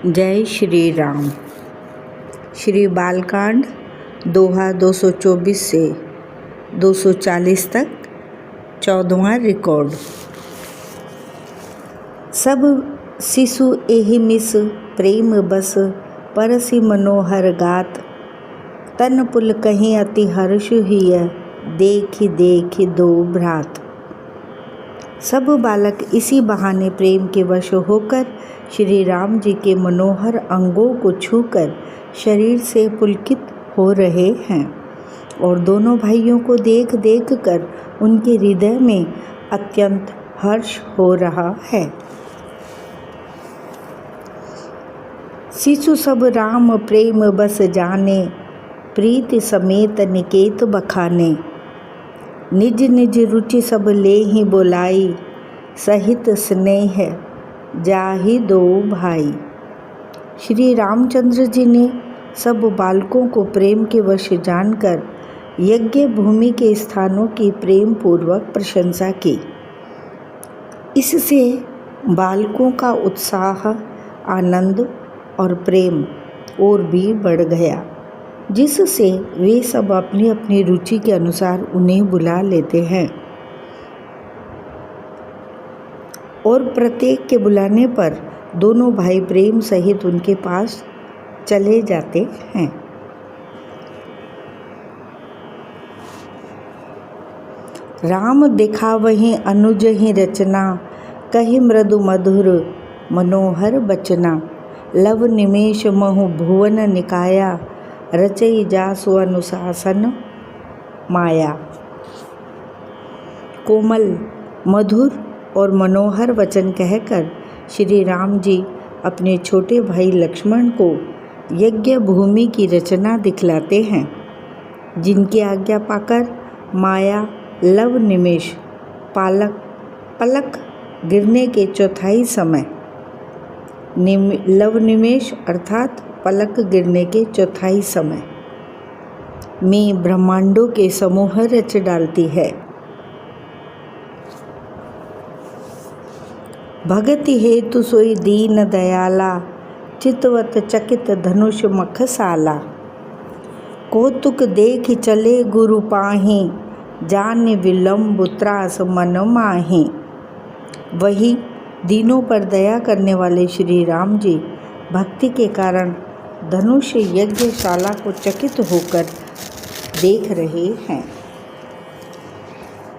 जय श्री राम। श्री बालकांड दोहा 224 से 240 तक 14वां रिकॉर्ड। सब शिशु एहि मिस प्रेम बस परसि मनोहर गात। तन पुल कहीं अति हर्ष हिय देखि देखि दो भ्रात। सब बालक इसी बहाने प्रेम के वश होकर श्री राम जी के मनोहर अंगों को छूकर शरीर से पुलकित हो रहे हैं और दोनों भाइयों को देख देख कर उनके हृदय में अत्यंत हर्ष हो रहा है। शिशु सब राम प्रेम बस जाने, प्रीति समेत निकेत बखाने। निज निज रुचि सब ले ही बोलाई, सहित स्नेह जाहि दो भाई। श्री रामचंद्र जी ने सब बालकों को प्रेम के वश जानकर यज्ञ भूमि के स्थानों की प्रेम पूर्वक प्रशंसा की। इससे बालकों का उत्साह, आनंद और प्रेम और भी बढ़ गया, जिससे वे सब अपनी अपनी रुचि के अनुसार उन्हें बुला लेते हैं और प्रत्येक के बुलाने पर दोनों भाई प्रेम सहित उनके पास चले जाते हैं। राम दिखावहि अनुज ही रचना, कहि मृदु मधुर मनोहर बचना। लव निमेष महु भुवन निकाया, रचई जासु अनुशासन माया। कोमल, मधुर और मनोहर वचन कहकर श्री राम जी अपने छोटे भाई लक्ष्मण को यज्ञ भूमि की रचना दिखलाते हैं, जिनकी आज्ञा पाकर माया लव निमेष पलक गिरने के चौथाई समय, लव निमेष अर्थात पलक गिरने के चौथाई समय में ब्रह्मांडों के समूह रच डालती है। भगति हेतु सोई दीन दयाला, चितवत चकित धनुष मखसाला। कौतुक देख चले गुरु पाहि, जान विलंब त्रास मन माहि। वही दीनों पर दया करने वाले श्री राम जी भक्ति के कारण धनुष यज्ञशाला को चकित होकर देख रहे हैं।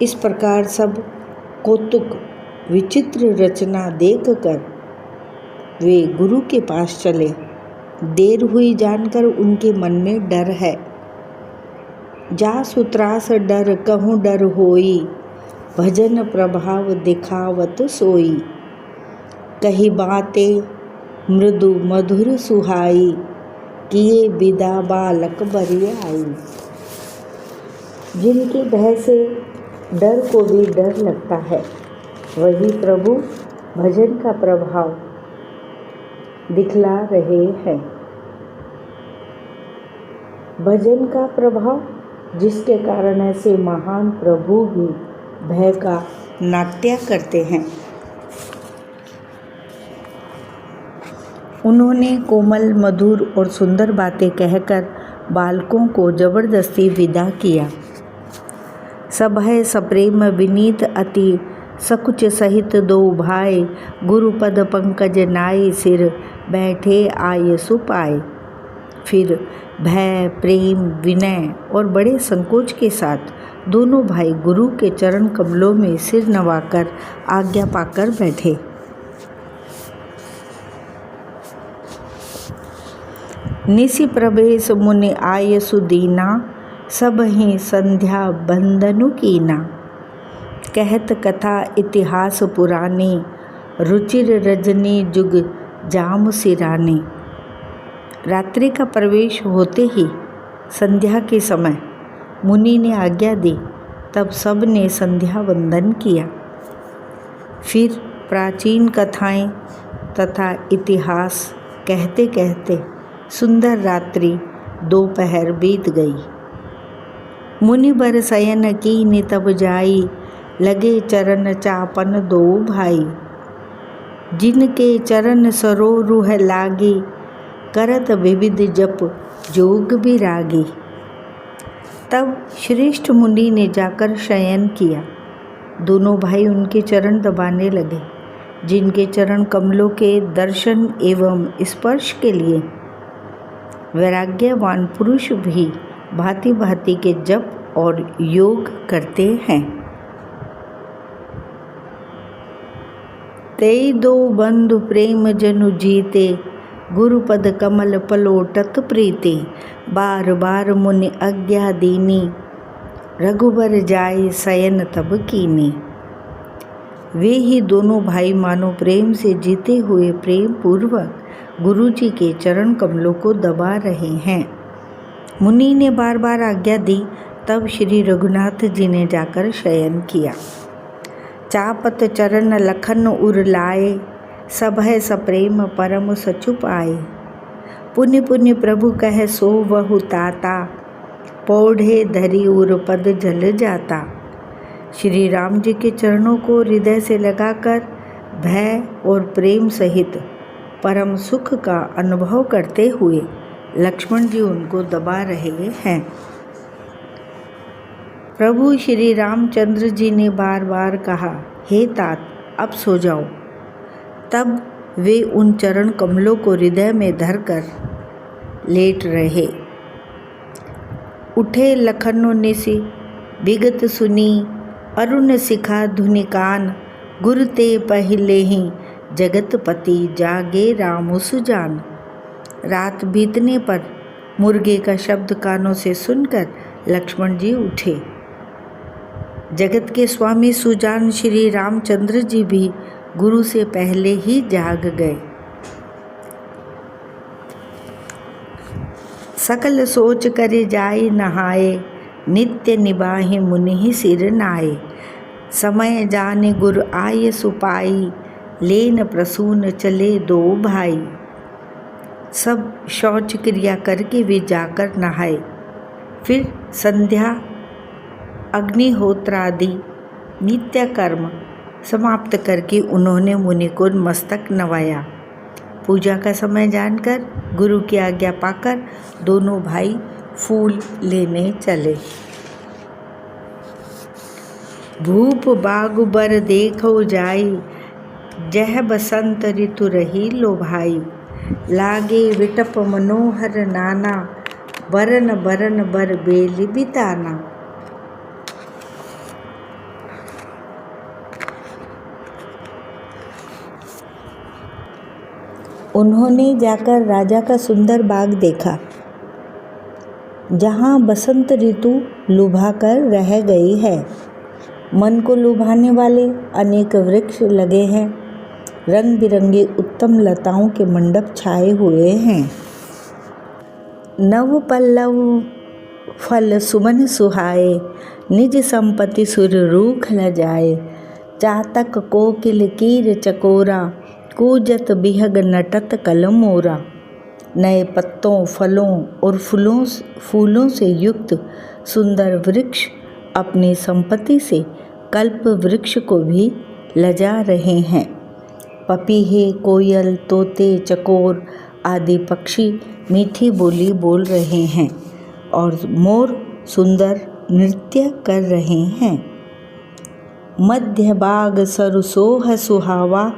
इस प्रकार सब कौतुक विचित्र रचना देखकर वे गुरु के पास चले। देर हुई जानकर उनके मन में डर है। जासु त्रास डर कहूँ डर होई, भजन प्रभाव दिखावत सोई। कही बातें मृदु मधुर सुहाई, किए विदा बालक बरियाई। जिनकी भय से डर को भी डर लगता है, वही प्रभु भजन का प्रभाव दिखला रहे हैं। भजन का प्रभाव जिसके कारण ऐसे महान प्रभु भी भय का नाट्य करते हैं। उन्होंने कोमल, मधुर और सुंदर बातें कहकर बालकों को जबरदस्ती विदा किया। सब है सप्रेम विनीत अति, सकुच सहित दो भाई। गुरुपद पंकज नाई, सिर बैठे आय सुपाए। फिर भय, प्रेम, विनय और बड़े संकोच के साथ दोनों भाई गुरु के चरण कमलों में सिर नवाकर आज्ञा पाकर बैठे। निसि प्रवेश मुनि आय सुदीना, सब ही संध्या बंदनु कीना। कहत कथा इतिहास पुरानी, रुचिर रजनी जुग जाम सिरानी। रात्रि का प्रवेश होते ही संध्या के समय मुनि ने आज्ञा दी, तब सब ने संध्या वंदन किया। फिर प्राचीन कथाएं तथा इतिहास कहते कहते सुंदर रात्रि दोपहर बीत गई। मुनि बर शयन कीनि तब जाई, लगे चरण चापन दो भाई। जिनके चरण सरोरुह लागी, करत विविध जप जोग विरागी। तब श्रेष्ठ मुनि ने जाकर शयन किया। दोनों भाई उनके चरण दबाने लगे। जिनके चरण कमलों के दर्शन एवं स्पर्श के लिए वैराग्यवान पुरुष भी भांति भांति के जप और योग करते हैं। ते दो बंधु प्रेम जनु जीते, गुरुपद कमल पलोटत प्रीति। बार बार मुनि आज्ञा दीनी, रघुबर जाए शयन तब कीनी। वे ही दोनों भाई मानो प्रेम से जीते हुए प्रेम पूर्वक गुरु जी के चरण कमलों को दबा रहे हैं। मुनि ने बार बार आज्ञा दी। तब श्री रघुनाथ जी ने जाकर शयन किया। चापत चरण लखन उर लाए, सब है सप्रेम परम सचुप आए। पुण्य पुण्य प्रभु कह सो बहु ताता, पौढ़े धरी उर पद जल जाता। श्री राम जी के चरणों को हृदय से लगाकर भय और प्रेम सहित परम सुख का अनुभव करते हुए लक्ष्मण जी उनको दबा रहे हैं। प्रभु श्री रामचंद्र जी ने बार बार कहा, हे तात अब सो जाओ। तब वे उन चरण कमलों को हृदय में धरकर लेट रहे। उठे लखनो निसि विगत सुनी, अरुण शिखा धुनि कान। गुरु ते पहिले ही जगतपति, जागे राम सुजान। रात बीतने पर मुर्गे का शब्द कानों से सुनकर लक्ष्मण जी उठे। जगत के स्वामी सुजान श्री रामचंद्र जी भी गुरु से पहले ही जाग गए। सकल सोच करे जाए नहाए, नित्य निबाहि मुनि सिर नाए। समय जाने गुर आय सुपाई, लेन प्रसून चले दो भाई। सब शौच क्रिया करके वे जाकर नहाए। फिर संध्या अग्निहोत्रादि नित्य कर्म समाप्त करके उन्होंने मुनि को मस्तक नवाया। पूजा का समय जानकर गुरु की आज्ञा पाकर दोनों भाई फूल लेने चले। भूप बागु बर देखो जाई, जह बसंत ऋतु रही लो भाई। लागे विटप मनोहर नाना, बरन बरन बर बेली बिताना। उन्होंने जाकर राजा का सुंदर बाग देखा, जहाँ बसंत ऋतु लुभा कर रह गई है। मन को लुभाने वाले अनेक वृक्ष लगे हैं। रंग बिरंगे उत्तम लताओं के मंडप छाए हुए हैं। नव पल्लव फल सुमन सुहाए, निज संपत्ति सुर रूख ल जाए। चातक कोकिल कीर चकोरा, कूजत बिहग नटत कलमोरा। नए पत्तों, फलों और फूलों से युक्त सुंदर वृक्ष अपनी संपत्ति से कल्प वृक्ष को भी लजा रहे हैं। पपीहे, कोयल, तोते, चकोर आदि पक्षी मीठी बोली बोल रहे हैं और मोर सुंदर नृत्य कर रहे हैं। मध्य बाग सरसोह सुहावा,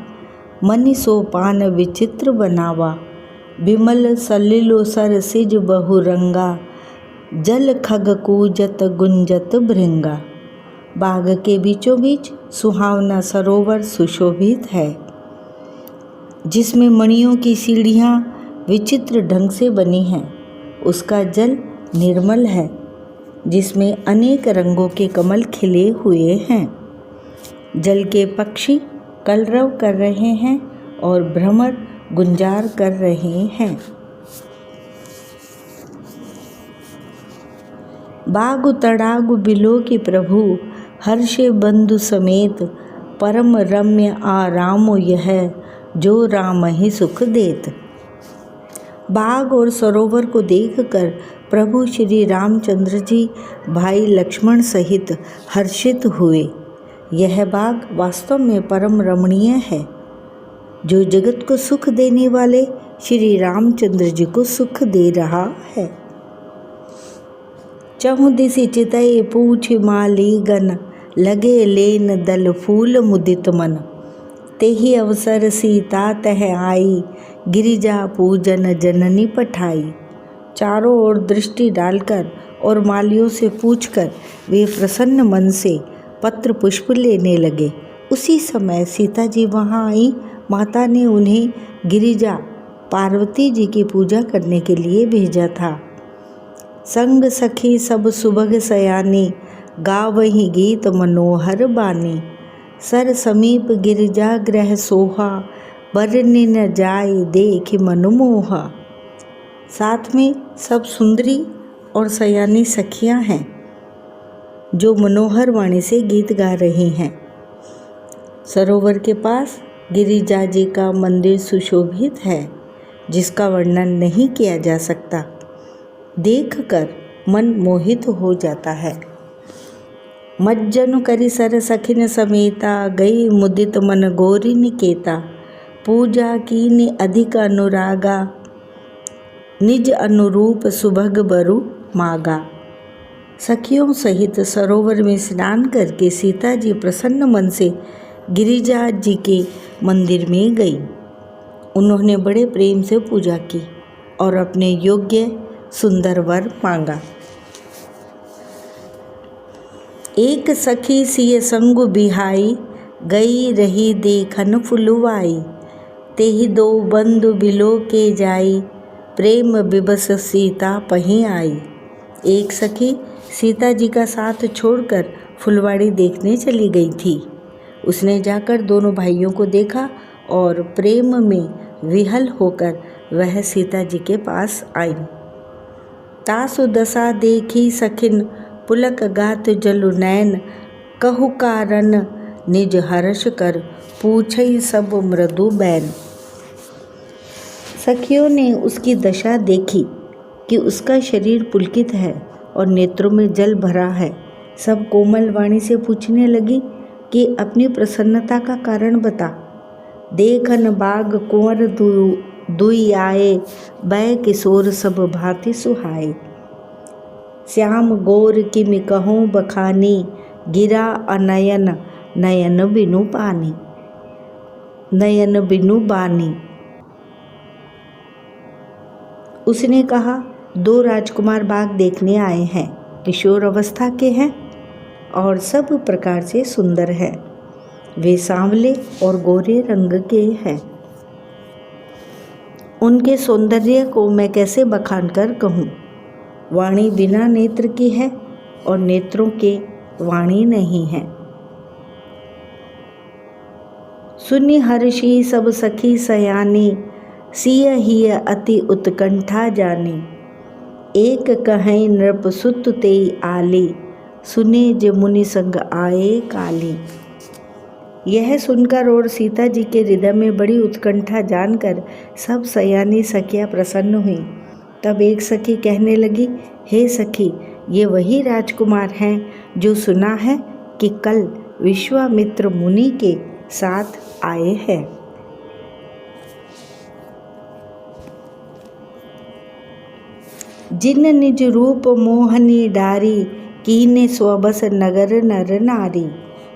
मनि सोपान विचित्र बनावा। विमल सलिलो सर सिज बहुरंगा, जल खग कूजत गुंजत भृंगा। बाग के बीचों बीच सुहावना सरोवर सुशोभित है, जिसमें मणियों की सीढ़ियाँ विचित्र ढंग से बनी हैं। उसका जल निर्मल है, जिसमें अनेक रंगों के कमल खिले हुए हैं। जल के पक्षी कलरव कर रहे हैं और भ्रमर गुंजार कर रहे हैं। बागु तड़ागु बिलो की प्रभु, हर्षे बंधु समेत। परम रम्य आरामो यह, जो राम ही सुख देत। बाग और सरोवर को देखकर प्रभु श्री रामचंद्र जी भाई लक्ष्मण सहित हर्षित हुए। यह बाग वास्तव में परम रमणीय है। जो जगत को सुख देने वाले श्री रामचंद्र जी को सुख दे रहा है। चहुँ दिसि चितई पूछ माली गन, लगे लेन दल फूल मुदित मन। तेहि अवसर सीता तह आई, गिरिजा पूजन जननी पठाई। चारों ओर दृष्टि डालकर और मालियों से पूछकर वे प्रसन्न मन से पत्र पुष्प लेने लगे। उसी समय सीता जी वहाँ आई। माता ने उन्हें गिरिजा पार्वती जी की पूजा करने के लिए भेजा था। संग सखी सब सुभग सयानी, गावहीं गीत मनोहर बानी। सर समीप गिरिजा ग्रह सोहा, बरनि न जाय देख मनमोहा। साथ में सब सुंदरी और सयानी सखियां हैं जो मनोहर वाणी से गीत गा रही हैं। सरोवर के पास गिरिजा जी का मंदिर सुशोभित है, जिसका वर्णन नहीं किया जा सकता। देखकर मन मोहित हो जाता है। मज्जनु करि सर सखिन समेता, गई मुदित मन गोरी निकेता। पूजा कीनि अधिक अनुरागा, निज अनुरूप सुभग बरु मागा। सखियों सहित सरोवर में स्नान करके सीता जी प्रसन्न मन से गिरिजा जी के मंदिर में गई। उन्होंने बड़े प्रेम से पूजा की और अपने योग्य सुंदर वर मांगा। एक सखी सिय संगु बिहाई, गई रही देखन फुलवाई। तेहि दो बंधु बिलो के जाई, प्रेम बिबस सीता पहीं आई। एक सखी सीता जी का साथ छोड़कर फुलवाड़ी देखने चली गई थी। उसने जाकर दोनों भाइयों को देखा और प्रेम में विहल होकर वह सीता जी के पास आई। तासु दशा देखी सखिन, पुलक गात जलु नैन। कहु कारण निज हर्ष कर, पूछई सब मृदु बैन। सखियों ने उसकी दशा देखी कि उसका शरीर पुलकित है और नेत्रों में जल भरा है। सब कोमल वाणी से पूछने लगी कि अपनी प्रसन्नता का कारण बता। देखन बाग कुंवर दुई आए, बै किशोर सब भांति सुहाए। श्याम गोर किमि कहूँ बखानी, गिरा अनयन नयन बिनु पानी। नयन बिनु बानी। उसने कहा, दो राजकुमार बाग देखने आए हैं, किशोर अवस्था के हैं और सब प्रकार से सुंदर हैं। वे सांवले और गोरे रंग के हैं। उनके सौंदर्य को मैं कैसे बखान कर कहूँ। वाणी बिना नेत्र की है और नेत्रों के वाणी नहीं है। सुनि हर्षी सब सखी सयानी, सिय हिय अति उत्कंठा जानी। एक कहें नृप सुत तेई आली, सुने जे मुनि संग आए काली। यह सुनकर और सीता जी के हृदय में बड़ी उत्कंठा जानकर सब सयानी सखियाँ प्रसन्न हुई। तब एक सखी कहने लगी, हे सखी, ये वही राजकुमार हैं जो सुना है कि कल विश्वामित्र मुनि के साथ आए हैं। जिन निज रूप मोहनी डारी, कीने स्वबस नगर नर नारी।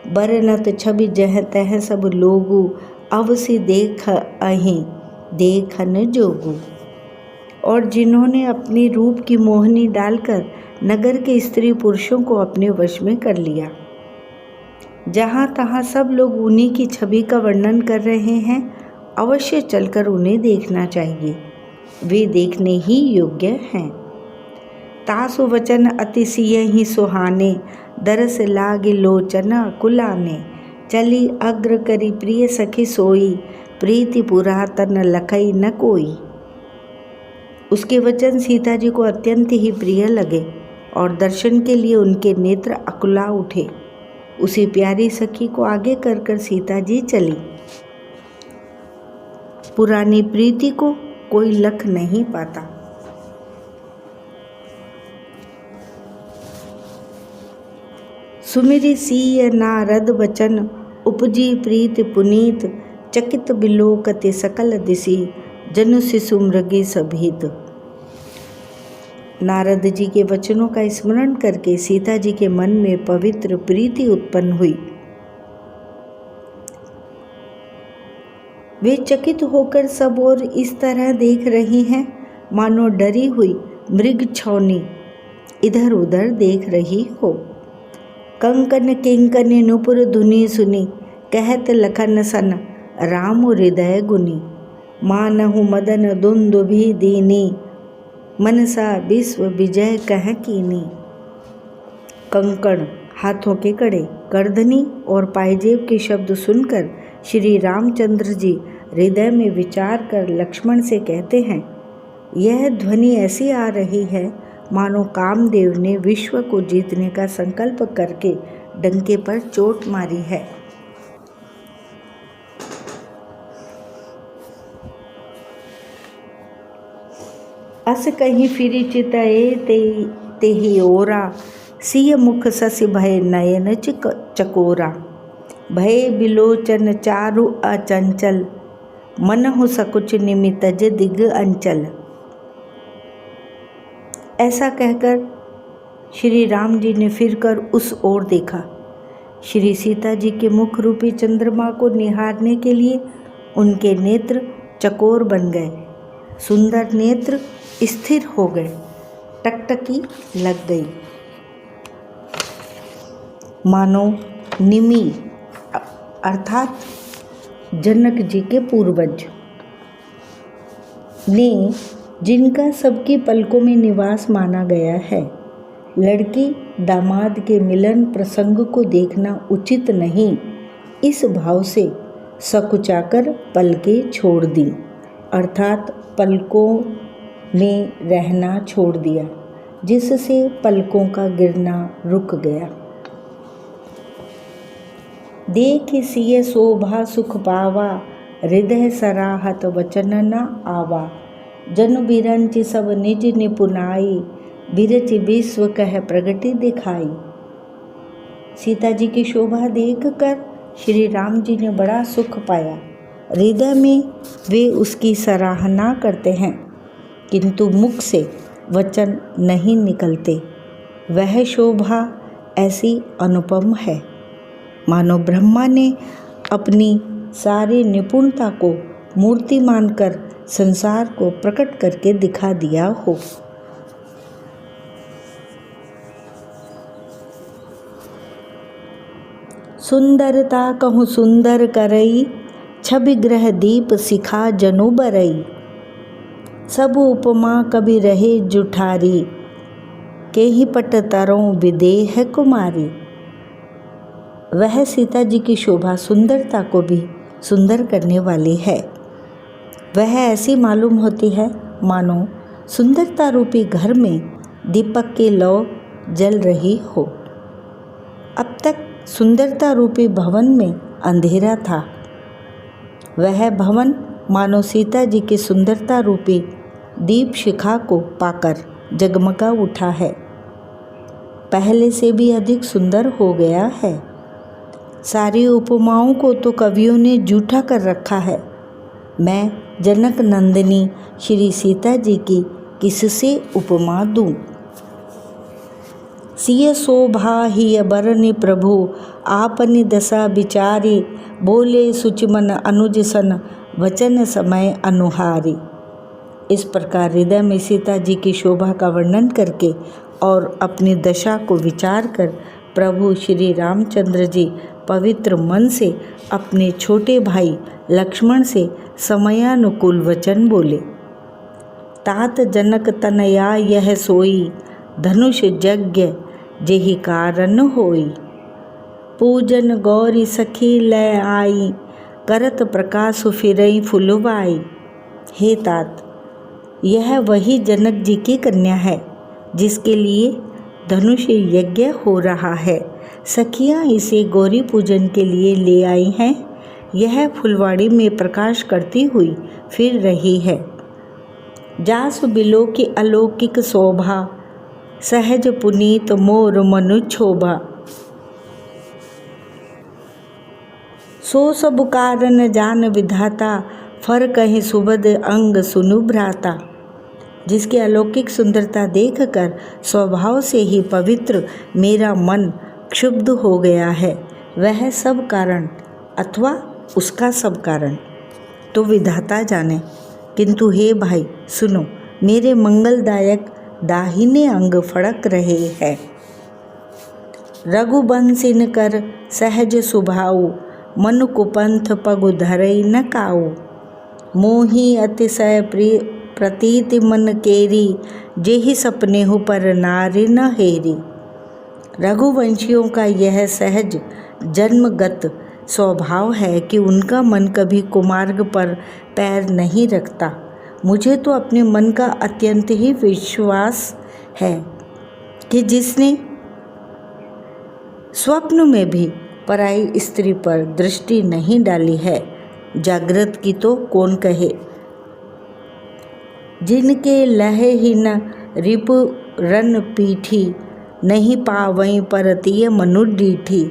बरनत छवि जह तह सब लोगु, अवसि देख अहीं देखन जोगु। और जिन्होंने अपनी रूप की मोहनी डालकर नगर के स्त्री पुरुषों को अपने वश में कर लिया। जहाँ तहाँ सब लोग उन्हीं की छवि का वर्णन कर रहे हैं। अवश्य चलकर उन्हें देखना चाहिए, वे देखने ही योग्य हैं। तासु वचन अति सियहि सुहाने, दरस लागे लोचन कुलाने। चली अग्र करी प्रिय सखी सोई, प्रीति पुरातन लखई न कोई। उसके वचन सीता जी को अत्यंत ही प्रिय लगे और दर्शन के लिए उनके नेत्र अकुला उठे। उसी प्यारी सखी को आगे कर सीता जी चली। पुरानी प्रीति को कोई लख नहीं पाता। सुमिरि सीय नारद वचन, उपजी प्रीत पुनीत। चकित बिलोकते सकल दिशि, जनु शिशु मृगे सभेद। नारद जी के वचनों का स्मरण करके सीता जी के मन में पवित्र प्रीति उत्पन्न हुई। वे चकित होकर सब ओर इस तरह देख रही हैं मानो डरी हुई मृग छौनी इधर उधर देख रही हो। कंकन किंकन नुपुर धुनि सुनी, कहत लखन सन राम हृदय गुनी। मानहु मदन दुंदुभि दीनी, मनसा विश्व विजय कह कीनी। कंकण हाथों के कड़े, करधनी और पायजेब के शब्द सुनकर श्री रामचंद्र जी हृदय में विचार कर लक्ष्मण से कहते हैं, यह ध्वनि ऐसी आ रही है मानो कामदेव ने विश्व को जीतने का संकल्प करके डंके पर चोट मारी है। अस कहीं फिरी चितए तेहि ओरा, सिय मुख ससि भय नयन चकोरा। भय बिलोचन चारु अचंचल, मनहु सकुच निमितज दिग अंचल। ऐसा कहकर श्री राम जी ने फिरकर उस ओर देखा। श्री सीता जी के मुख रूपी चंद्रमा को निहारने के लिए उनके नेत्र चकोर बन गए, सुंदर नेत्र स्थिर हो गए, टकटकी लग गई। मानो निमि अर्थात जनक जी के पूर्वज ने, जिनका सबकी पलकों में निवास माना गया है, लड़की दामाद के मिलन प्रसंग को देखना उचित नहीं, इस भाव से सकुचाकर पलकें छोड़ दी, अर्थात पलकों में रहना छोड़ दिया, जिससे पलकों का गिरना रुक गया। देख सिय शोभा सुख पावा, हृदय सराहत वचन न आवा। जन बिरंच सब निज निपुनाई, बिरच विश्व कह प्रगति दिखाई। सीता जी की शोभा देखकर श्री राम जी ने बड़ा सुख पाया। हृदय में वे उसकी सराहना करते हैं, किंतु मुख से वचन नहीं निकलते। वह शोभा ऐसी अनुपम है मानो ब्रह्मा ने अपनी सारी निपुणता को मूर्ति मानकर संसार को प्रकट करके दिखा दिया हो। सुंदरता कहूँ सुंदर करई, छवि ग्रह दीप सिखा जनु बरई। सब उपमा कभी रहे जुठारी, के ही पट तरों विदेह कुमारी। वह सीता जी की शोभा सुंदरता को भी सुंदर करने वाली है। वह ऐसी मालूम होती है मानो सुंदरता रूपी घर में दीपक की लौ जल रही हो। अब तक सुंदरता रूपी भवन में अंधेरा था, वह भवन मानो सीता जी की सुंदरता रूपी दीप शिखा को पाकर जगमगा उठा है, पहले से भी अधिक सुंदर हो गया है। सारी उपमाओं को तो कवियों ने जूठा कर रखा है। मैं जनक नंदिनी श्री सीता जी की किससे उपमा दूं। सिय शोभा ही बरनि प्रभु, आपनि दशा विचारी। बोले सुचिमन अनुज सन, वचन समय अनुहारी। इस प्रकार हृदय में सीता जी की शोभा का वर्णन करके और अपनी दशा को विचार कर प्रभु श्री रामचंद्र जी पवित्र मन से अपने छोटे भाई लक्ष्मण से समयानुकूल वचन बोले। तात जनक तनया यह सोई, धनुष यज्ञ जेहि कारण होई। पूजन गौरी सखी लय आई, करत प्रकाश फिरई फुलवाई। हे तात, यह वही जनक जी की कन्या है जिसके लिए धनुष यज्ञ हो रहा है। सखियाँ इसे गौरी पूजन के लिए ले आई हैं। यह फुलवाड़ी में प्रकाश करती हुई फिर रही है। जासु बिलो की अलौकिक शोभा, सहज पुनीत मोर मनु क्षोभा। सो सब कारण जान विधाता, फर कहीं सुबद अंग सुनु भ्राता। जिसकी अलौकिक सुंदरता देखकर स्वभाव से ही पवित्र मेरा मन क्षुब्ध हो गया है, वह सब कारण अथवा उसका सब कारण तो विधाता जाने। किंतु हे भाई सुनो, मेरे मंगलदायक दाहिने अंग फड़क रहे हैं। रघुबंसिन कर सहज सुभाऊ, मन कुपंथ पगु धरई न काऊ। मोही अतिशय प्रतीति मन केरी, जेहि सपने हो पर नारी न हेरी। रघुवंशियों का यह सहज जन्मगत स्वभाव है कि उनका मन कभी कुमार्ग पर पैर नहीं रखता। मुझे तो अपने मन का अत्यंत ही विश्वास है कि जिसने स्वप्न में भी पराई स्त्री पर दृष्टि नहीं डाली है, जागृत की तो कौन कहे। जिनके लहे ही न रिपु रन पीठी, नहीं पावई परतीय मनु डीठी।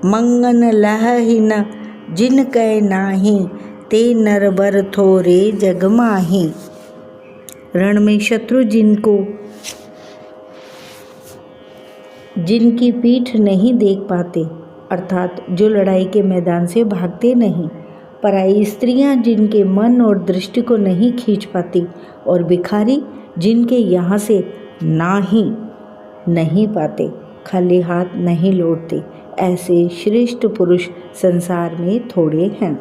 मंगन लह ही न जिन कै नाही, ते नरबर थोरे जग माही। रण में शत्रु जिनकी पीठ नहीं देख पाते, अर्थात जो लड़ाई के मैदान से भागते नहीं, पराई स्त्रियां जिनके मन और दृष्टि को नहीं खींच पाती, और भिखारी जिनके यहाँ से ना ही नहीं पाते, खाली हाथ नहीं लौटते, ऐसे श्रेष्ठ पुरुष संसार में थोड़े हैं।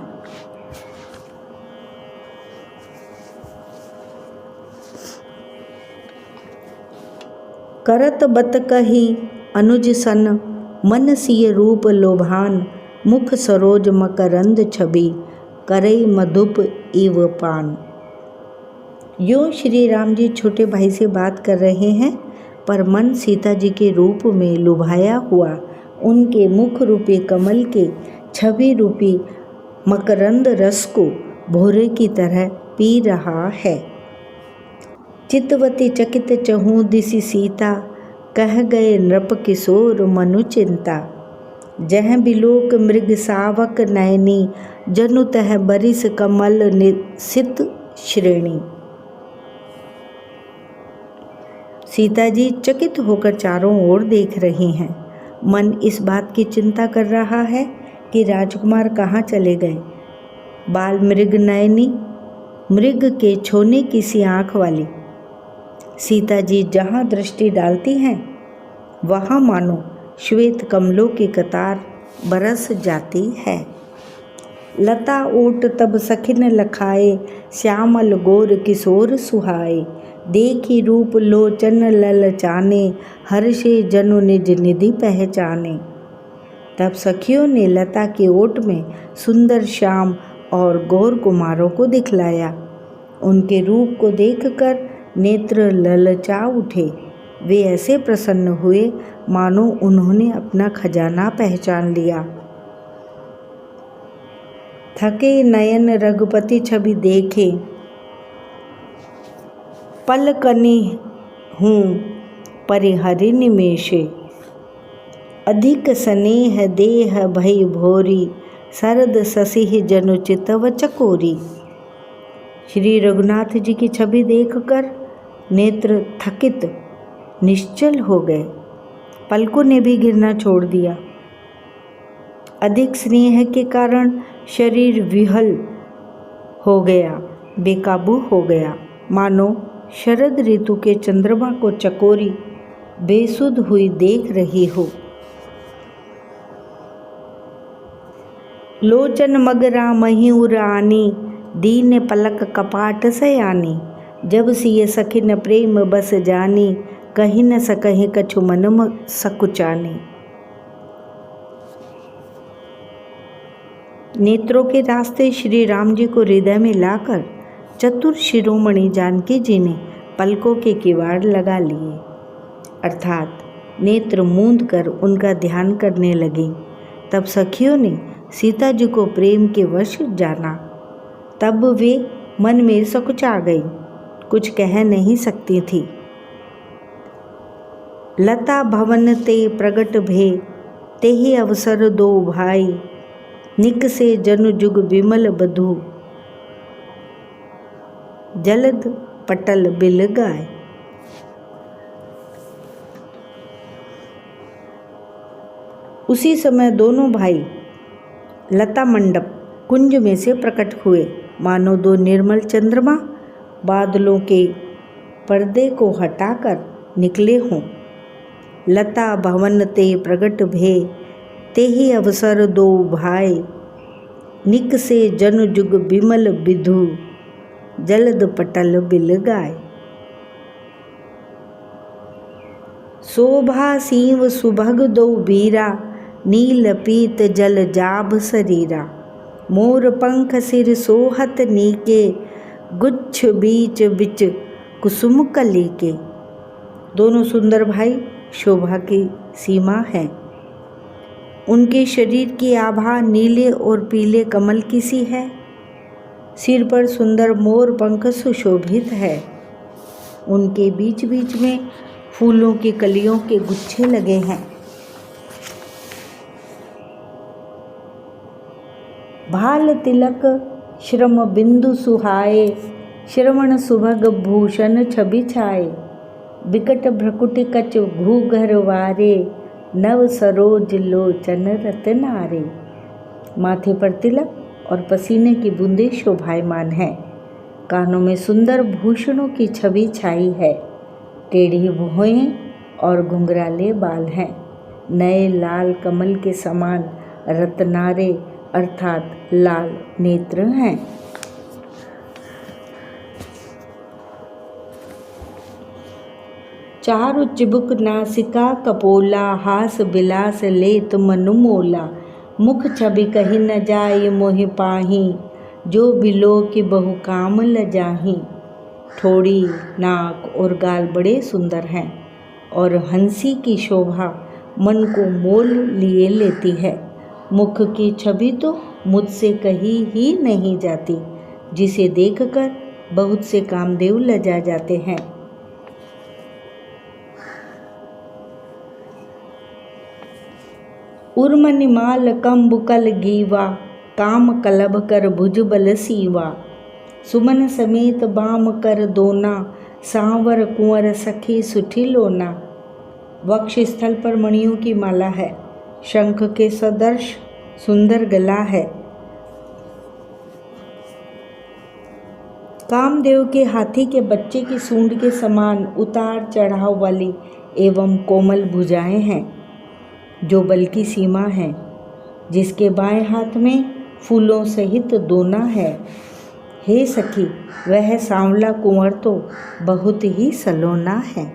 करत बत कही अनुज सन, मन सिय रूप लोभान। मुख सरोज मकरंद छवि, करई मधुप इव पान। यूँ श्री राम जी छोटे भाई से बात कर रहे हैं, पर मन सीता जी के रूप में लुभाया हुआ उनके मुख रूपी कमल के छवि रूपी मकरंद रस को भोरे की तरह पी रहा है। चितवती चकित चहूँ दिसि सीता, कह गए नृप किशोर मनु चिंता। जह बिलोक मृग सावक नयनी, जनु तह बरिस कमल निसित श्रेणी। सीता जी चकित होकर चारों ओर देख रही हैं। मन इस बात की चिंता कर रहा है कि राजकुमार कहाँ चले गए। बाल मृग नयनी, मृग के छोने की सी आँख वाली सीता जी जहाँ दृष्टि डालती हैं, वहाँ मानो श्वेत कमलों की कतार बरस जाती है। लता ओट तब सखिन लखाए, श्यामल गोर किशोर सुहाए। देखी रूप लोचन ललचाने, हर्षे जनु निज निधि पहचाने। तब सखियों ने लता के ओट में सुंदर श्याम और गौर कुमारों को दिखलाया। उनके रूप को देखकर नेत्र ललचा उठे। वे ऐसे प्रसन्न हुए मानो उन्होंने अपना खजाना पहचान लिया। थके नयन रघुपति छवि देखे, पलकनि हूँ परिहरि निमेषे। अधिक स्नेह देह भई भोरी, शरद शशिह जनु चितव चकोरी। श्री रघुनाथ जी की छवि देखकर नेत्र थकित निश्चल हो गए, पलकों ने भी गिरना छोड़ दिया। अधिक स्नेह के कारण शरीर विहल हो गया, बेकाबू हो गया, मानो शरद ऋतु के चंद्रमा को चकोरी बेसुध हुई देख रही हो। लोचन मगरा मही उरानी, दीन पलक कपाट सयानी। जब सिय सखिन प्रेम बस जानी, कहीं न सकहीं कछु मन सकुचानी। नेत्रों के रास्ते श्री राम जी को हृदय में लाकर चतुर शिरोमणि जानकी जी ने पलकों के किवाड़ लगा लिए, अर्थात नेत्र मूंद कर उनका ध्यान करने लगी। तब सखियों ने सीता जी को प्रेम के वश जाना। तब वे मन में सकुचा गई, कुछ कह नहीं सकती थी। लता भवन ते प्रगट भे, तेहि अवसर दो भाई। निकसे जनु जुग विमल बधू, जलद पटल बिल गाय। उसी समय दोनों भाई लता मंडप कुंज में से प्रकट हुए, मानो दो निर्मल चंद्रमा बादलों के पर्दे को हटाकर निकले हों। लता भवन ते प्रगट भे, ते ही अवसर दो भाई, निकसे जनु जुग विमल विधु, जलद पटल बिल गाय। शोभा सीव सुभग दो बीरा, नील पीत जल जाभ शरीरा, मोर पंख सिर सोहत नीके, गुच्छ बीच बिच कुसुम कली के। दोनों सुंदर भाई शोभा की सीमा है। उनके शरीर की आभा नीले और पीले कमल की सी है। सिर पर सुंदर मोर पंख सुशोभित है। उनके बीच बीच में फूलों की कलियों के गुच्छे लगे हैं। भाल तिलक श्रम बिंदु सुहाए, श्रवण सुभग भूषण छवि छाए, बिकट भ्रकुटि कच घूघर वारे, नव सरोज लोचन रतनारे। माथे पर तिलक और पसीने की बूंदें शोभायमान हैं। कानों में सुंदर भूषणों की छवि छाई है। टेढ़ी भुएं और घुंघराले बाल हैं। नए लाल कमल के समान रत्नारे अर्थात लाल नेत्र हैं। चारु चिबुक नासिका कपोला, हास बिलास लेत मनु मोला, मुख छवि कही न जाय मोहि पाही, जो बिलो की बहु काम लजाही। ठोड़ी, नाक और गाल बड़े सुंदर हैं और हंसी की शोभा मन को मोल लिए लेती है। मुख की छवि तो मुझसे कही ही नहीं जाती, जिसे देखकर बहुत से कामदेव लजा जाते हैं। उर्मनिमाल कंबुकल गीवा, काम कलब कर भुजबल सीवा, सुमन समेत बाम कर दोना, सांवर कुंवर सखी सुठी लोना। वक्ष स्थल पर मणियों की माला है। शंख के सदर्श सुंदर गला है। कामदेव के हाथी के बच्चे की सूंड के समान उतार चढ़ाव वाली एवं कोमल भुजाएं हैं, जो बल की सीमा है। जिसके बाएं हाथ में फूलों सहित दोना है। हे सखी, वह सांवला कुंवर तो बहुत ही सलोना है।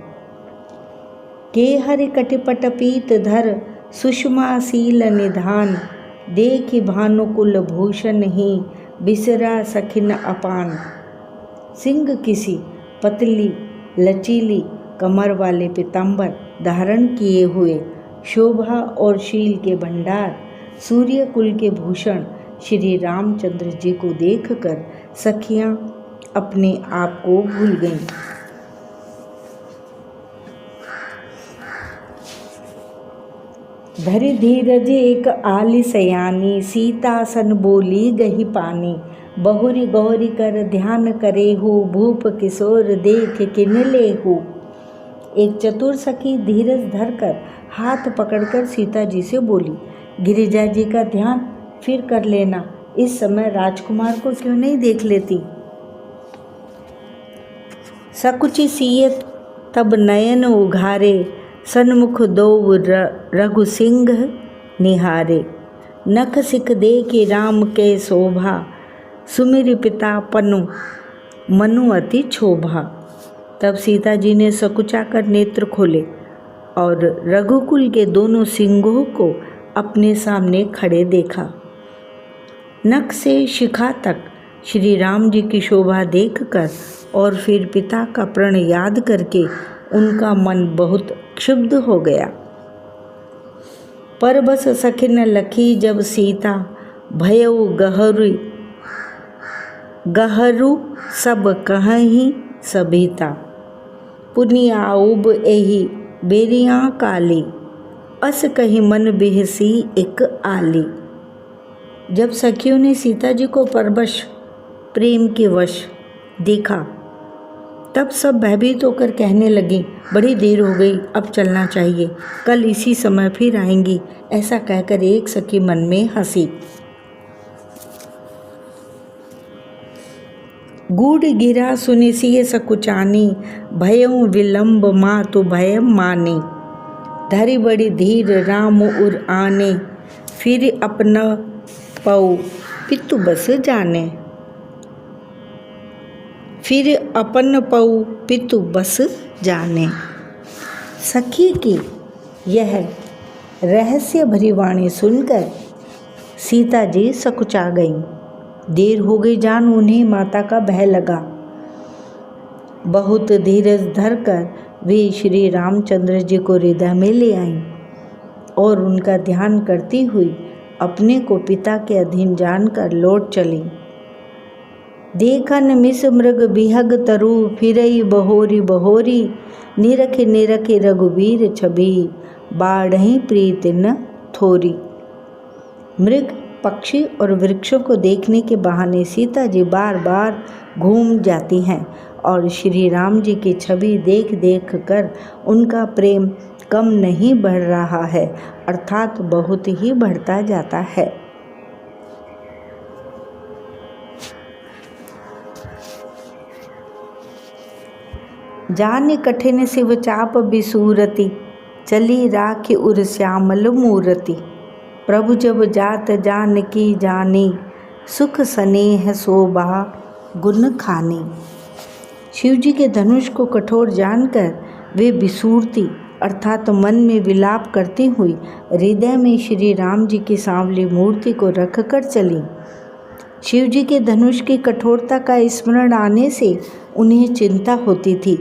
के हरि कटिपट पीत धर, सुषमा सील निधान, देखि भानुकुल भूषण ही, बिसरा सखिन अपान। सिंह किसी पतली लचीली कमर वाले पीताम्बर धारण किए हुए, शोभा और शील के भंडार, सूर्य कुल के भूषण श्री रामचंद्र जी को देखकर सखियां अपने आप को भूल गईं। धरि धीरज एक आली सयानी, सीता सन बोली गही पानी, बहुरी गौरी कर ध्यान करे हु, भूप किशोर देख किन लेहु। एक चतुर सखी धीरज धरकर हाथ पकड़कर सीता जी से बोली, गिरिजा जी का ध्यान फिर कर लेना, इस समय राजकुमार को क्यों नहीं देख लेती। सकुचि सियत तब नयन उघारे, सन्मुख दो रघु सिंह निहारे। नख सिख देखि राम के शोभा, सुमिरि पिता पनु मनु अति क्षोभा। तब सीता जी ने सकुचा कर नेत्र खोले और रघुकुल के दोनों सिंहों को अपने सामने खड़े देखा। नख से शिखा तक श्री राम जी की शोभा देखकर और फिर पिता का प्रण याद करके उनका मन बहुत क्षुब्ध हो गया। पर बस सखिन लखी जब सीता, भयउ गहरू सब कहहीं सभीता। पुनि आऊब एहि बेरियां काली, अस कही मन बिहसी एक आली। जब सखियों ने सीता जी को परवश प्रेम के वश देखा तब सब भयभीत होकर कहने लगी, बड़ी देर हो गई, अब चलना चाहिए, कल इसी समय फिर आएंगी। ऐसा कहकर एक सखी मन में हंसी। गूढ़ गिरा सुनिसिय सकुचानी, भयं विलंब मातु भयं माने। धरि बड़ी धीर राम उर आने, फिर अपना पौ पितु बस जाने। फिर अपन पौ पितु बस जाने। सखी की यह रहस्य भरी वाणी सुनकर सीता जी सकुचा गईं। देर हो गई जान उन्हें माता का भय लगा। बहुत धीरज धरकर वे श्री रामचंद्र जी को हृदय में ले आईं और उनका ध्यान करती हुई अपने को पिता के अधीन जानकर लौट चली। देखन मिस मृग बिहग तरु, फिरई बहोरी बहोरी, निरखे निरखे रघुबीर छवि, बाढ़ही प्रीत न थोरी। मृग पक्षी और वृक्षों को देखने के बहाने सीता जी बार बार घूम जाती हैं और श्री राम जी की छवि देख देख कर उनका प्रेम कम नहीं बढ़ रहा है, अर्थात बहुत ही बढ़ता जाता है। जान कठिन शिव चाप बिसूरति, चली राखी उर श्यामल मूरति। प्रभु जब जात जान की जानी, सुख स्नेह शोभा गुण खानी। शिव जी के धनुष को कठोर जानकर वे बिसूरती अर्थात मन में विलाप करती हुई हृदय में श्री राम जी की सांवली मूर्ति को रख कर चली। शिव जी के धनुष की कठोरता का स्मरण आने से उन्हें चिंता होती थी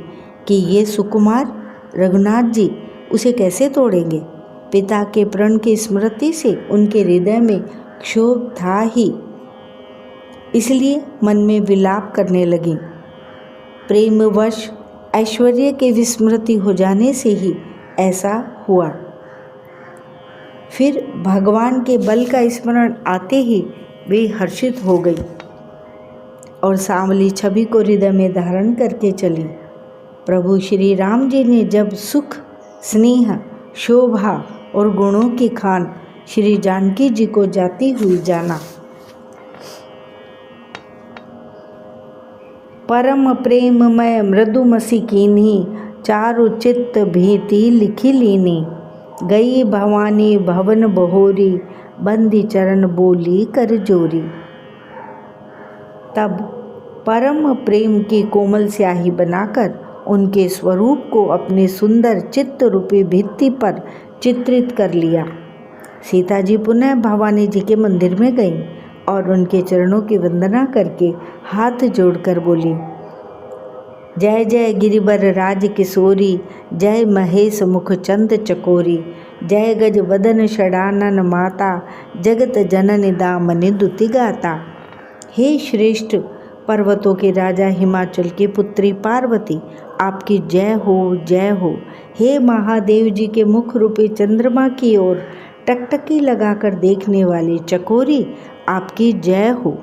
कि ये सुकुमार रघुनाथ जी उसे कैसे तोड़ेंगे। पिता के प्रण की स्मृति से उनके हृदय में क्षोभ था ही, इसलिए मन में विलाप करने लगी। प्रेमवश ऐश्वर्य के विस्मृति हो जाने से ही ऐसा हुआ। फिर भगवान के बल का स्मरण आते ही वे हर्षित हो गई और सांवली छवि को हृदय में धारण करके चली। प्रभु श्री राम जी ने जब सुख स्नेह शोभा और गुणों की खान श्री जानकी जी को जाती हुई जाना, परम प्रेममय मृदुमसी कीन्ही, चारु चित्त भीति लिखी लीनी। गई भवानी भवन बहोरी, बंदी चरण बोली कर जोरी। तब परम प्रेम की कोमल स्याही बनाकर उनके स्वरूप को अपने सुंदर चित्त रूपी भित्ति पर चित्रित कर लिया। सीता जी पुनः भवानी जी के मंदिर में गईं और उनके चरणों की वंदना करके हाथ जोड़कर बोली, जय जय गिरिवर राज किशोरी, जय महेश मुख चंद चकोरी, जय गज वदन षडानन माता, जगत जननी दामनि दुति गाता। हे श्रेष्ठ पर्वतों के राजा हिमाचल की पुत्री पार्वती, आपकी जय हो जय हो। हे महादेव जी के मुख रूपी चंद्रमा की ओर टकटकी लगाकर देखने वाली चकोरी, आपकी जय हो।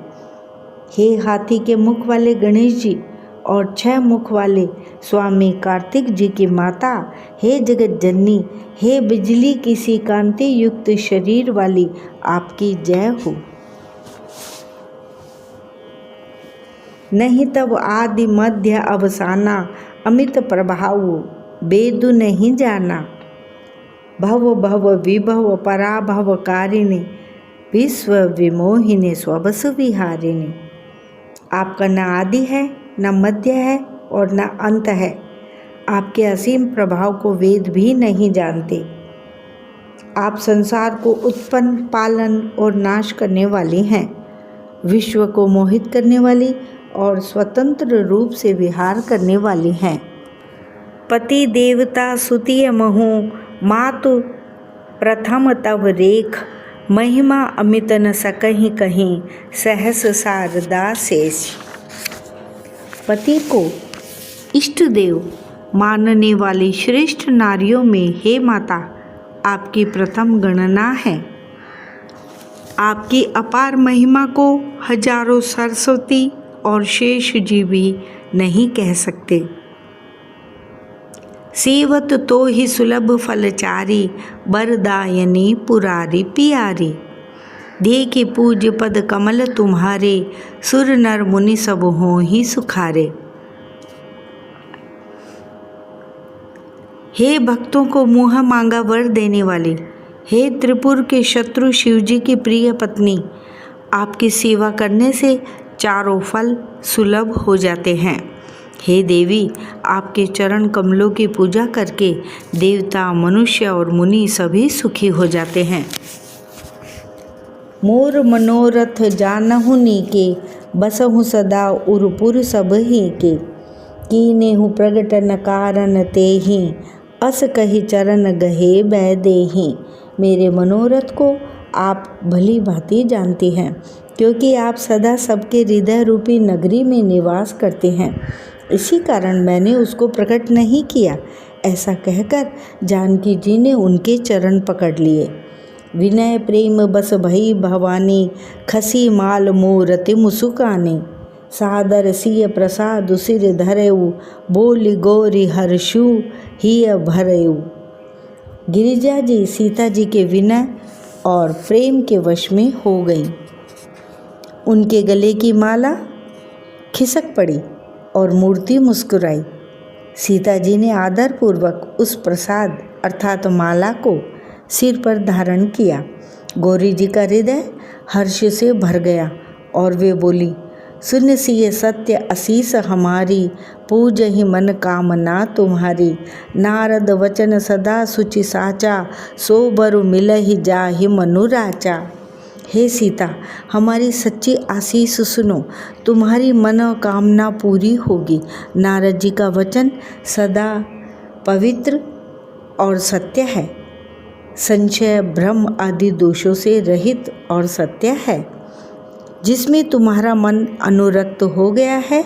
हे हाथी के मुख वाले गणेश जी और 6 मुख वाले स्वामी कार्तिक जी की माता, हे जगत जननी, हे बिजली की सी कांति युक्त शरीर वाली, आपकी जय हो। नहीं तब आदि मध्य अवसाना, अमित प्रभाव बेदु नहीं जाना। भव भव विभव पराभव कारिणी, विश्व विमोहिनी स्वबस विहारिणी। आपका न आदि है, न मध्य है और न अंत है। आपके असीम प्रभाव को वेद भी नहीं जानते। आप संसार को उत्पन्न, पालन और नाश करने वाली हैं, विश्व को मोहित करने वाली और स्वतंत्र रूप से विहार करने वाली हैं। पति देवता सुतिय महु, मातु प्रथम तव रेख, महिमा अमित न सकहीं कहीं, सहस शारदा शेष। पति को इष्ट देव मानने वाली श्रेष्ठ नारियों में हे माता, आपकी प्रथम गणना है। आपकी अपार महिमा को हजारों सरस्वती और शेष जी भी नहीं कह सकते। सेवत तो ही सुलभ फलचारी, बरदायनी पुरारी पियारी। देखे पूज्य पद कमल तुम्हारे, सुर नर मुनि सब हों ही सुखारे। हे भक्तों को मुँह मांगा वर देने वाली, हे त्रिपुर के शत्रु शिवजी की प्रिय पत्नी, आपकी सेवा करने से चारों फल सुलभ हो जाते हैं। हे देवी, आपके चरण कमलों की पूजा करके देवता, मनुष्य और मुनि सभी सुखी हो जाते हैं। मोर मनोरथ जानहु नीके, बसहु सदा उरपुर सब ही के। कीनेहु प्रगटन कारण तेहि, अस कही चरण गहे बै देहि। मेरे मनोरथ को आप भली भांति जानती हैं, क्योंकि आप सदा सबके हृदय रूपी नगरी में निवास करते हैं। इसी कारण मैंने उसको प्रकट नहीं किया। ऐसा कहकर जानकी जी ने उनके चरण पकड़ लिए। विनय प्रेम बस भई भवानी, खसी माल मूरति मुसुकानी। सादर सिय प्रसाद सिर धरऊ, बोली गौरी हर्षु हिय भरऊ। गिरिजा जी सीता जी के विनय और प्रेम के वश में हो गई। उनके गले की माला खिसक पड़ी और मूर्ति मुस्कुराई। सीता जी ने आदरपूर्वक उस प्रसाद अर्थात माला को सिर पर धारण किया। गौरी जी का हृदय हर्ष से भर गया और वे बोली, सुन सिय सत्य असीस हमारी, पूज ही मन कामना तुम्हारी। नारद वचन सदा सुचि साचा, सो बरु मिलहि जाहि मनु राचा। हे सीता, हमारी सच्ची आशीष सुनो, तुम्हारी मनोकामना पूरी होगी। नारद जी का वचन सदा पवित्र और सत्य है, संशय भ्रम आदि दोषों से रहित और सत्य है। जिसमें तुम्हारा मन अनुरक्त हो गया है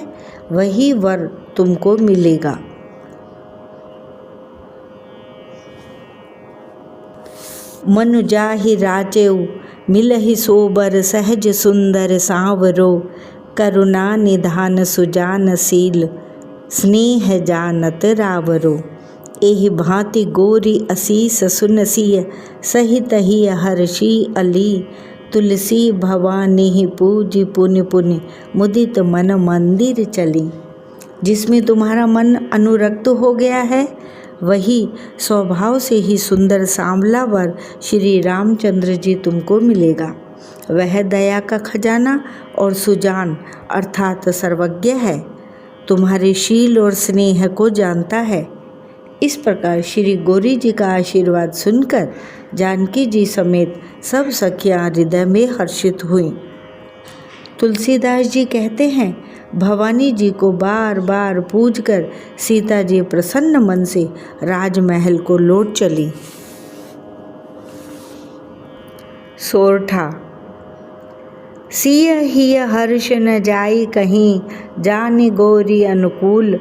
वही वर तुमको मिलेगा। मनु जाहि राचेऊ, मिलहि सोबर सहज सुंदर सांवरो। करुणा निधान सुजानशील, स्नेह जानत रावरो। एहि भांति गोरी असीस सुनसिय, सहित ही हर्षी अली। तुलसी भवानी पूजी पुनि पुनि, मुदित मन मंदिर चली। जिसमें तुम्हारा मन अनुरक्त हो गया है वही स्वभाव से ही सुंदर सांवला वर श्री रामचंद्र जी तुमको मिलेगा। वह दया का खजाना और सुजान अर्थात सर्वज्ञ है, तुम्हारे शील और स्नेह को जानता है। इस प्रकार श्री गौरी जी का आशीर्वाद सुनकर जानकी जी समेत सब सखियां हृदय में हर्षित हुईं। तुलसीदास जी कहते हैं, भवानी जी को बार बार पूजकर सीता जी प्रसन्न मन से राजमहल को लौट चली। सोरठा। सिय हिय हर्ष न जाई कहीं, जानि गौरी अनुकूल।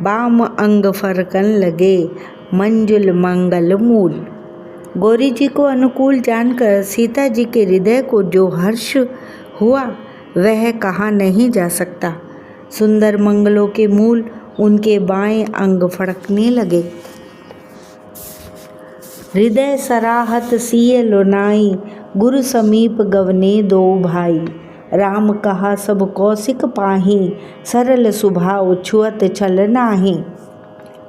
बाम अंग फरकन लगे, मंजुल मंगल मूल। गौरी जी को अनुकूल जानकर सीता जी के हृदय को जो हर्ष हुआ वह कहा नहीं जा सकता। सुंदर मंगलों के मूल उनके बाएं अंग फड़कने लगे। हृदय सराहत सिय लोनाई, गुरु समीप गवने दो भाई। राम कहा सब कौशिक पाही, सरल स्वभाव छुअत छल नाही।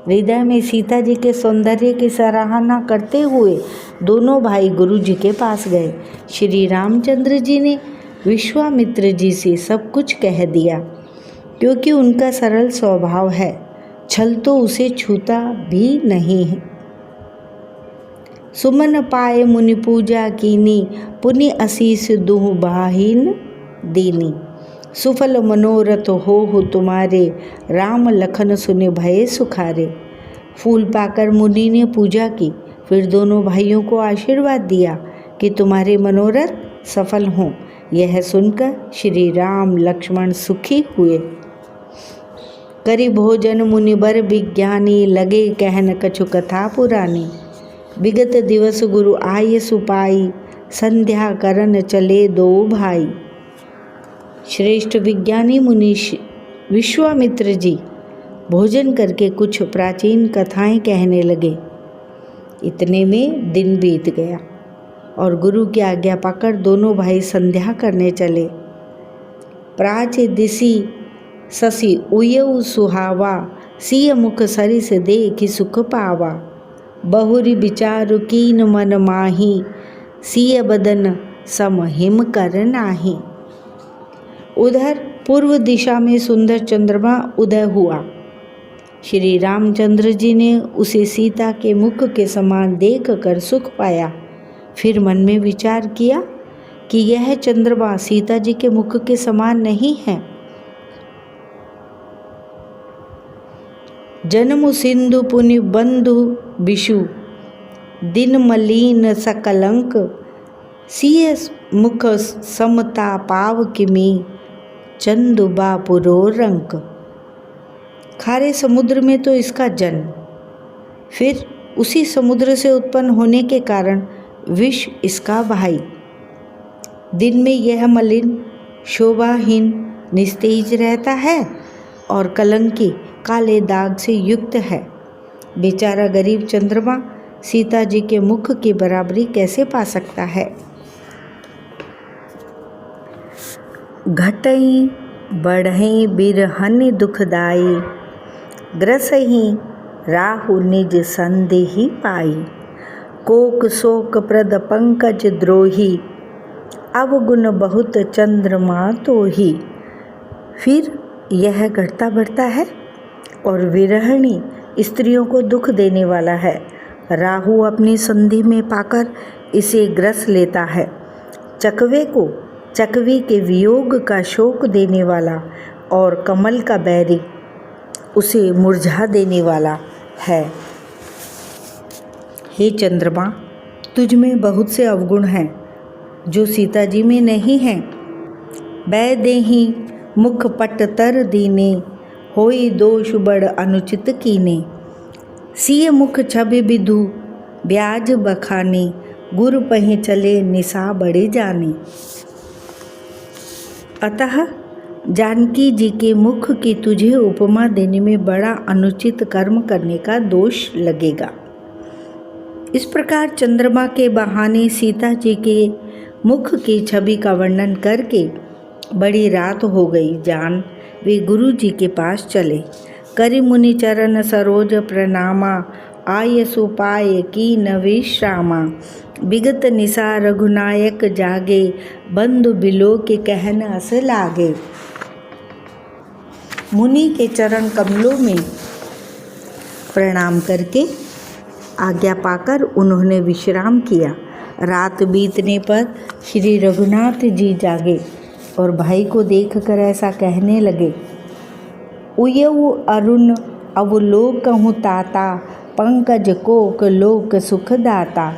हृदय में सीता जी के सौंदर्य की सराहना करते हुए दोनों भाई गुरु जी के पास गए। श्री रामचंद्र जी ने विश्वामित्र जी से सब कुछ कह दिया, क्योंकि उनका सरल स्वभाव है, छल तो उसे छूता भी नहीं है। सुमन पाए मुनि पूजा कीनी, पुनि असीस दुह बाहिन दीनी। सुफल मनोरथ हो तुम्हारे, राम लखन सुने भये सुखारे। फूल पाकर मुनि ने पूजा की, फिर दोनों भाइयों को आशीर्वाद दिया कि तुम्हारे मनोरथ सफल हों। यह सुनकर श्री राम लक्ष्मण सुखी हुए। करी भोजन मुनि बर विज्ञानी, लगे कहन कछु कथा पुरानी। विगत दिवस गुरु आय सुपाई, संध्या करन चले दो भाई। श्रेष्ठ विज्ञानी मुनि विश्वामित्र जी भोजन करके कुछ प्राचीन कथाएं कहने लगे। इतने में दिन बीत गया और गुरु की आज्ञा पाकर दोनों भाई संध्या करने चले। प्राच दिसी ससी उयऊ सुहावा, सिय मुख सरिस देखि सुख पावा। बहुरी विचारु कीन मन माही, सिय बदन सम हिम कर नाही। उधर पूर्व दिशा में सुंदर चंद्रमा उदय हुआ। श्री रामचंद्र जी ने उसे सीता के मुख के समान देख कर सुख पाया। फिर मन में विचार किया कि यह चंद्रमा सीता जी के मुख के समान नहीं है। जन्म सिंधु पुनि बंधु बिशु, दिन मलीन सकलंक। सिय मुख समता पाव किमी, चंदु बापुरो रंक। खारे समुद्र में तो इसका जन्म, फिर उसी समुद्र से उत्पन्न होने के कारण विष इसका भाई। दिन में यह मलिन शोभाहीन निस्तेज रहता है और कलंकी काले दाग से युक्त है। बेचारा गरीब चंद्रमा सीता जी के मुख की बराबरी कैसे पा सकता है। घटई बढ़ई बिरहनि दुखदाई, ग्रसही राहु निज संदेहि पाई। कोक शोक प्रद पंकज द्रोही, अवगुण बहुत चंद्रमा तोही। फिर यह घटता बढ़ता है और विरहणी स्त्रियों को दुख देने वाला है। राहु अपनी संधि में पाकर इसे ग्रस लेता है। चकवे को चकवी के वियोग का शोक देने वाला और कमल का बैरी उसे मुरझा देने वाला है। हे चंद्रमा, तुझ में बहुत से अवगुण हैं जो सीता जी में नहीं हैं। बै देही मुख पट तर दीने, होई दोष बड़ अनुचित कीने। सिय मुख छवि विधु ब्याज बखाने, गुरु पहि चले निशा बड़े जाने। अतः जानकी जी के मुख की तुझे उपमा देने में बड़ा अनुचित कर्म करने का दोष लगेगा। इस प्रकार चंद्रमा के बहाने सीता जी के मुख की छवि का वर्णन करके बड़ी रात हो गई जान वे गुरु जी के पास चले। करि मुनि चरण सरोज प्रणामा, आय सुपाय की न विश्रामा। विगत निशा रघुनायक जागे, बंधु बिलो के कहन अस लागे। मुनि के चरण कमलों में प्रणाम करके आज्ञा पाकर उन्होंने विश्राम किया। रात बीतने पर श्री रघुनाथ जी जागे और भाई को देखकर ऐसा कहने लगे। उयऊ अरुण अवलोकहु ताता, पंकज कोक लोक सुखदाता।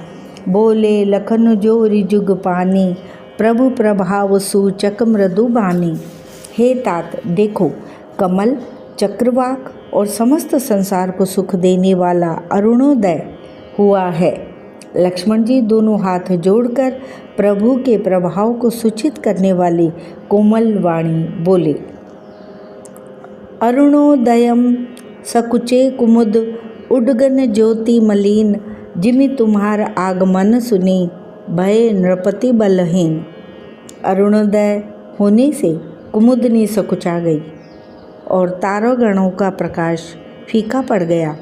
बोले लखन जोरी जुग पानी, प्रभु प्रभाव सूचक मृदु बानी। हे तात, देखो कमल, चक्रवाक और समस्त संसार को सुख देने वाला अरुणोदय हुआ है। लक्ष्मण जी दोनों हाथ जोड़कर प्रभु के प्रभाव को सूचित करने वाली कोमल वाणी बोले। अरुणोदयम सकुचे कुमुद, उडगन ज्योति मलिन। जिमि तुम्हार आगमन सुनी, भय नृपति बलहीन। अरुणोदय होने से कुमुदनी सकुचा गई और तारागणों का प्रकाश फीका पड़ गया।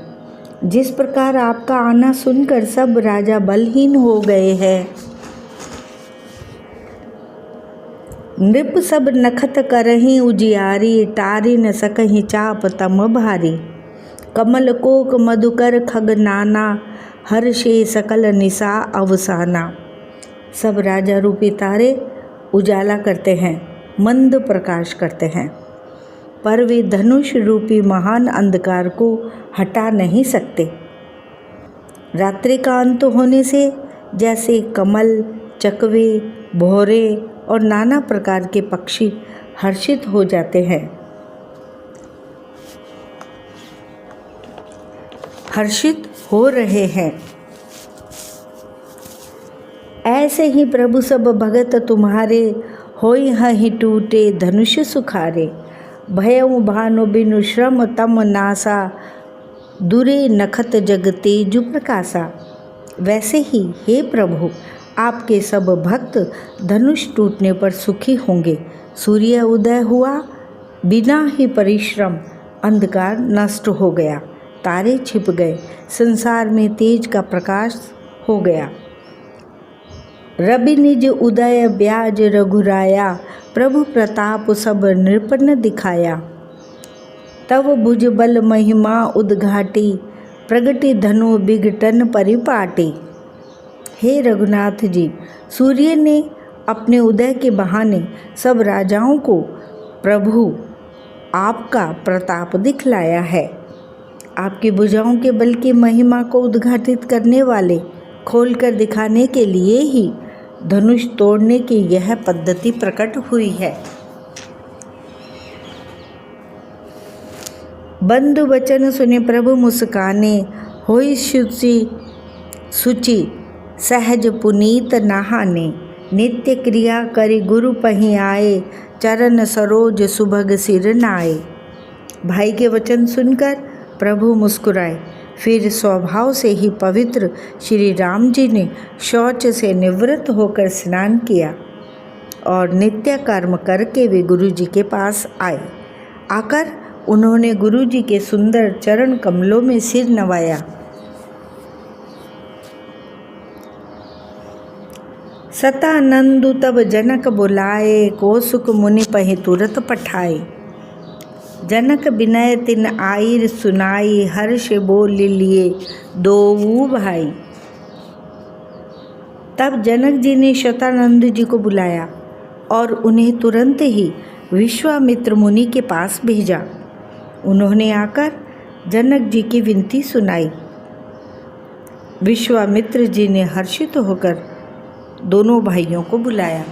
जिस प्रकार आपका आना सुनकर सब राजा बलहीन हो गए हैं। नृप सब नखत करहीं उजियारी, टारी न सकहीं चाप तम भारी। कमल कोक मधुकर खग नाना, हर्षे सकल निशा अवसाना। सब राजा रूपी तारे उजाला करते हैं, मंद प्रकाश करते हैं, पर वे धनुष रूपी महान अंधकार को हटा नहीं सकते। रात्रि का अंत होने से जैसे कमल, चकवे, भौरे और नाना प्रकार के पक्षी हर्षित हो जाते हैं, हर्षित हो रहे हैं, ऐसे ही प्रभु सब भगत तुम्हारे, होई हहि टूटे धनुष सुखारे। भयउ भानु बिनु श्रम तम नासा, दुरे नखत जग तेजु प्रकाशा। वैसे ही हे प्रभु, आपके सब भक्त धनुष टूटने पर सुखी होंगे। सूर्य उदय हुआ, बिना ही परिश्रम अंधकार नष्ट हो गया, तारे छिप गए, संसार में तेज का प्रकाश हो गया। रवि निज उदय ब्याज रघुराया, प्रभु प्रताप सब नृपन दिखाया। तव भुज बल महिमा उद्घाटी, प्रगति धनु बिघटन परिपाटी। हे रघुनाथ जी, सूर्य ने अपने उदय के बहाने सब राजाओं को प्रभु आपका प्रताप दिखलाया है। आपकी भुजाओं के बल की महिमा को उद्घाटित करने वाले, खोलकर दिखाने के लिए ही धनुष तोड़ने की यह पद्धति प्रकट हुई है। बंधु वचन सुने प्रभु मुस्काने, होई सुचि सहज पुनीत नहाने। नित्य क्रिया करि गुरु पहि आए, चरण सरोज सुभग सिर नाए। भाई के वचन सुनकर प्रभु मुस्कुराए। फिर स्वभाव से ही पवित्र श्री राम जी ने शौच से निवृत्त होकर स्नान किया और नित्य कर्म करके वे गुरु जी के पास आए। आकर उन्होंने गुरु जी के सुंदर चरण कमलों में सिर नवाया। सतानंदु तब जनक बुलाए, कौसुक मुनि पहि तुरत पठाए। जनक विनय तिन आईर सुनाई, हर्ष बोल लिए दोऊ भाई। तब जनक जी ने शतानंद जी को बुलाया और उन्हें तुरंत ही विश्वामित्र मुनि के पास भेजा। उन्होंने आकर जनक जी की विनती सुनाई। विश्वामित्र जी ने हर्षित होकर दोनों भाइयों को बुलाया।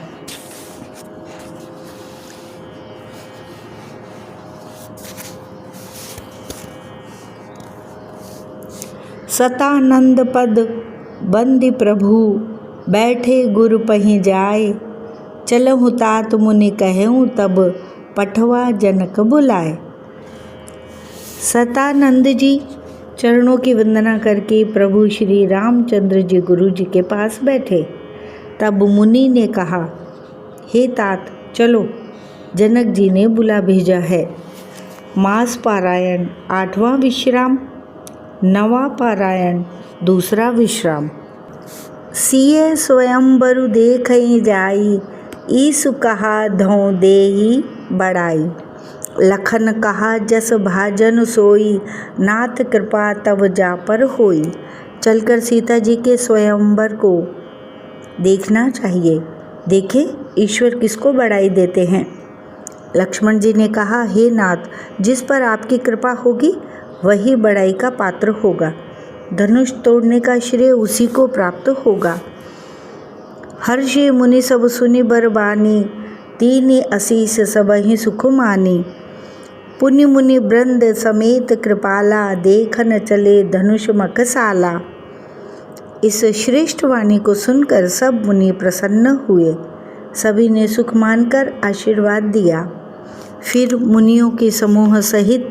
सतानंद पद बंदी प्रभु, बैठे गुरु पहि जाए। चलहु तात मुनि कहूँ, तब पठवा जनक बुलाए। सतानंद जी चरणों की वंदना करके प्रभु श्री रामचंद्र जी गुरु जी के पास बैठे। तब मुनि ने कहा, हे तात चलो, जनक जी ने बुला भेजा है। मास पारायण 8वां विश्राम, 9वां पारायण 2रा विश्राम। सिय स्वयंबरु देखई जाई, ईसु कहा धौ देई बड़ाई। लखन कहा जस भाजन सोई, नाथ कृपा तब जा पर होई। चलकर सीता जी के स्वयंवर को देखना चाहिए। देखें ईश्वर किसको बड़ाई देते हैं। लक्ष्मण जी ने कहा, हे नाथ, जिस पर आपकी कृपा होगी वही बड़ाई का पात्र होगा। धनुष तोड़ने का श्रेय उसी को प्राप्त होगा। हर्षे मुनि सब सुनि बरबानी, तीनी असीस सबहि सुख मानी। पुनि मुनि वृंद समेत कृपाला, देखन चले धनुष मखसाला। इस श्रेष्ठ वाणी को सुनकर सब मुनि प्रसन्न हुए। सभी ने सुख मानकर आशीर्वाद दिया। फिर मुनियों के समूह सहित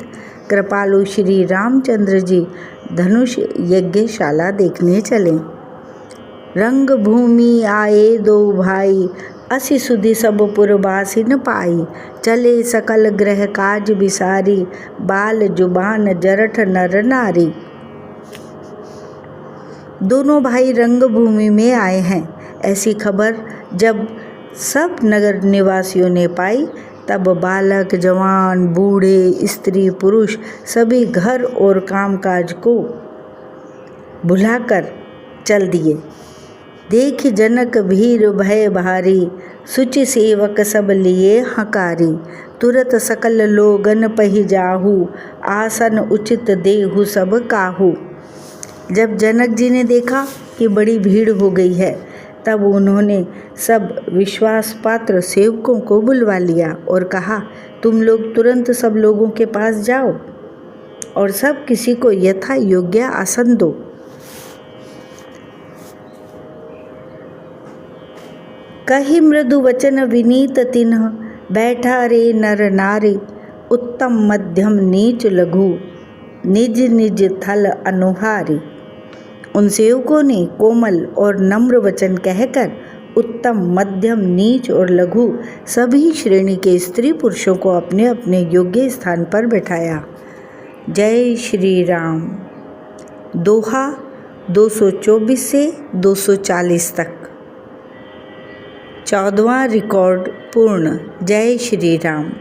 कृपालु श्री रामचंद्र जी धनुष यज्ञशाला देखने चले। रंग भूमि आए दो भाई, असि सुधि सब पुरवासी न पाई। चले सकल ग्रह काज बिसारी, बाल जुबान जरठ नर नारी। दोनों भाई रंग भूमि में आए हैं। ऐसी खबर जब सब नगर निवासियों ने पाई, तब बालक जवान बूढ़े स्त्री पुरुष सभी घर और कामकाज को भुलाकर चल दिए। देख जनक भीर भय भारी, सुचि सेवक सब लिए हकारी। तुरत सकल लोगन पहि जाहू, आसन उचित देहु सब काहू। जब जनक जी ने देखा कि बड़ी भीड़ हो गई है, तब उन्होंने सब विश्वास पात्र सेवकों को बुलवा लिया और कहा, तुम लोग तुरंत सब लोगों के पास जाओ और सब किसी को यथा योग्य आसन दो। कहि मृदु वचन विनीत तिन्ह, बैठा रे नर नारी, उत्तम मध्यम नीच लघु, निज निज थल अनुहारी। उन सेवकों ने कोमल और नम्र वचन कहकर उत्तम, मध्यम, नीच और लघु सभी श्रेणी के स्त्री पुरुषों को अपने अपने योग्य स्थान पर बैठाया। जय श्री राम। दोहा 224 से 240 तक। 14वां रिकॉर्ड पूर्ण। जय श्री राम।